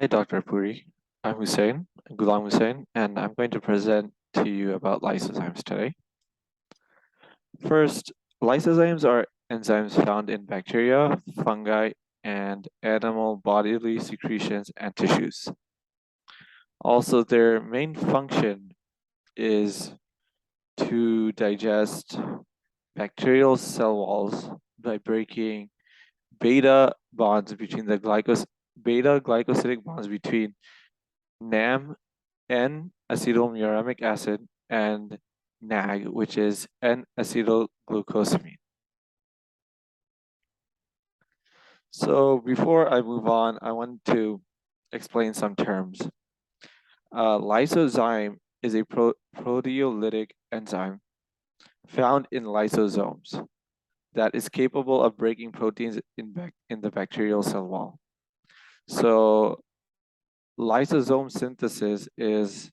Hey, Dr. Puri. I'm Hussein, Ghulam Hussein, and I'm going to present to you about lysozymes today. First, lysozymes are enzymes found in bacteria, fungi, and animal bodily secretions and tissues. Also, their main function is to digest bacterial cell walls by breaking beta bonds between the beta glycosidic bonds between NAM N-acetylmuramic acid and NAG, which is N-acetylglucosamine. So before I move on, I want to explain some terms. Lysozyme is a proteolytic enzyme found in lysosomes that is capable of breaking proteins in the bacterial cell wall. So lysosome synthesis is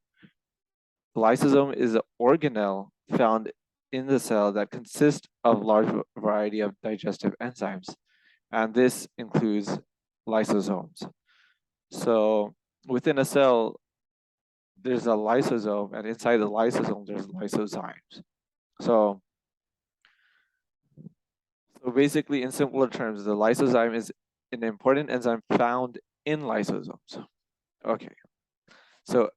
lysosome is an organelle found in the cell that consists of large variety of digestive enzymes, and this includes lysosomes. So within a cell, there's a lysosome, and inside the lysosome, there's lysozymes. So, so basically, in simpler terms, the lysozyme is an important enzyme found in lysosomes. Okay, so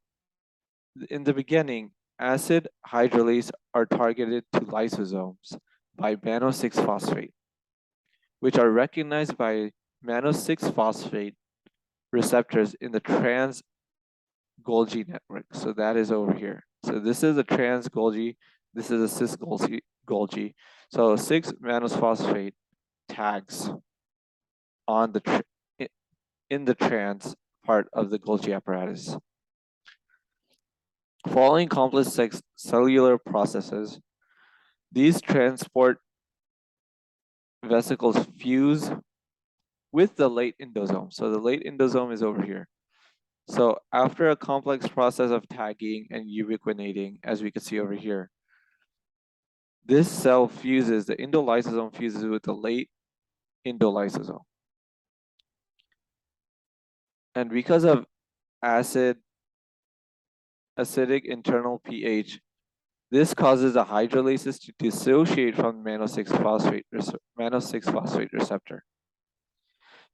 in the beginning, acid hydrolase are targeted to lysosomes by mannose-6-phosphate, which are recognized by mannose-6-phosphate receptors in the trans-Golgi network. So that is over here. So this is a trans-Golgi, this is a cis-Golgi. So 6-mannose-phosphate tags on the in the trans part of the Golgi apparatus. Following complex cellular processes, these transport vesicles fuse with the late endosome. So the late endosome is over here. So after a complex process of tagging and ubiquinating, as we can see over here, this cell fuses, the endolysosome fuses with the late endolysosome. And because of acidic internal pH, this causes the hydrolases to dissociate from mannose-6-phosphate receptor.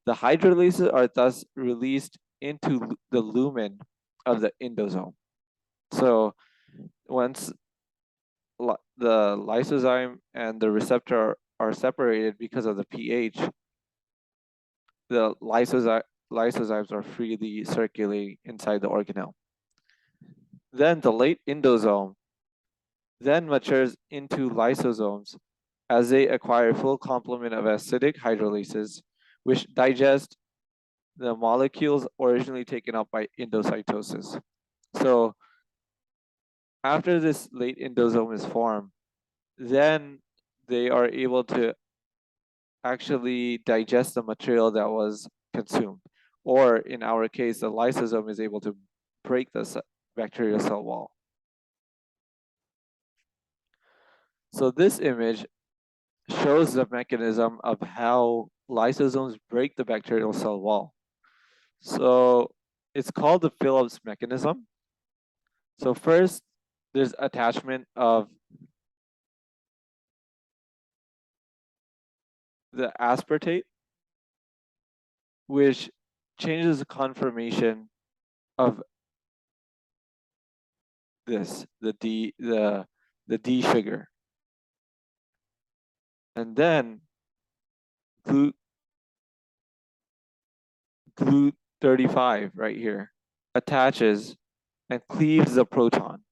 The hydrolases are thus released into the lumen of the endosome. So once the lysozyme and the receptor are separated because of the pH, the lysozymes are freely circulating inside the organelle. Then the late endosome then matures into lysosomes as they acquire full complement of acidic hydrolases, which digest the molecules originally taken up by endocytosis. So after this late endosome is formed, then they are able to actually digest the material that was consumed. Or in our case, the lysosome is able to break the bacterial cell wall. So this image shows the mechanism of how lysosomes break the bacterial cell wall. So it's called the Phillips mechanism. So first, there's attachment of the aspartate, which changes the conformation of this, the D sugar. And then GLUT35 right here attaches and cleaves the proton.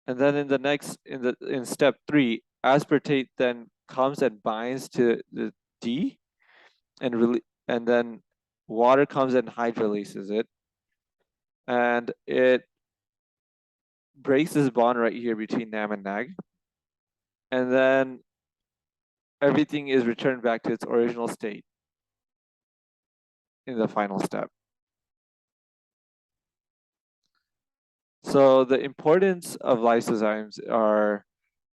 And then in step 3, aspartate then comes and binds to the D, and then water comes and hydrolyzes it, and it breaks this bond right here between NAM and NAG, and then everything is returned back to its original state in the final step. So the importance of lysozymes are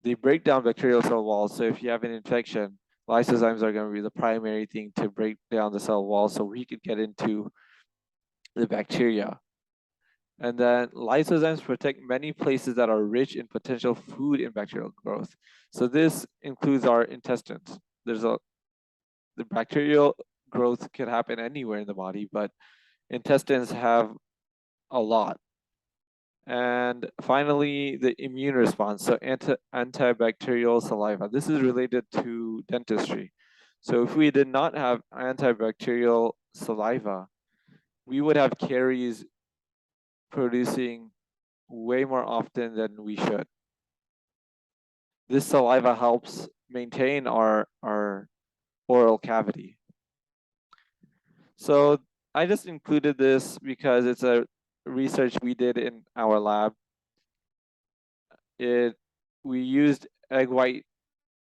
they break down bacterial cell walls. So if you have an infection, lysozymes are going to be the primary thing to break down the cell wall so we could get into the bacteria. And then lysozymes protect many places that are rich in potential food and bacterial growth. So this includes our intestines. The bacterial growth can happen anywhere in the body, but intestines have a lot. And finally, the immune response. So antibacterial saliva. This is related to dentistry. So if we did not have antibacterial saliva, we would have caries producing way more often than we should. This saliva helps maintain our oral cavity. So I just included this because it's a research we did in our lab. We used egg white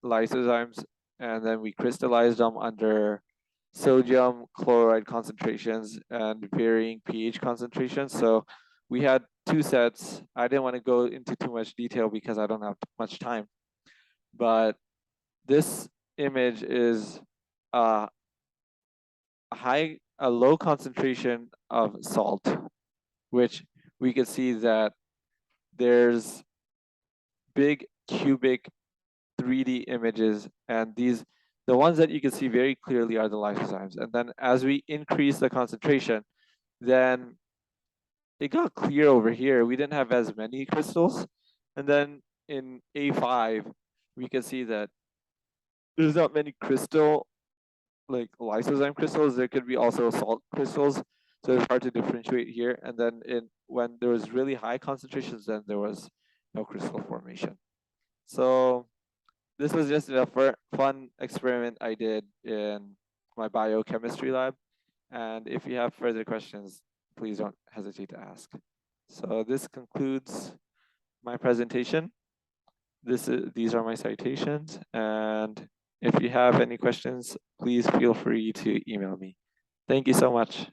lysozymes and then we crystallized them under sodium chloride concentrations and varying pH concentrations. So we had two sets. I didn't want to go into too much detail because I don't have much time. But this image is a low concentration of salt, which we can see that there's big cubic 3D images, and the ones that you can see very clearly are the lysozymes. And then as we increase the concentration, then it got clear over here. We didn't have as many crystals. And then in A5, we can see that there's not many like lysozyme crystals. There could be also salt crystals. So it's hard to differentiate here. And then when there was really high concentrations, then there was no crystal formation. So this was just a fun experiment I did in my biochemistry lab. And if you have further questions, please don't hesitate to ask. So this concludes my presentation. These are my citations. And if you have any questions, please feel free to email me. Thank you so much.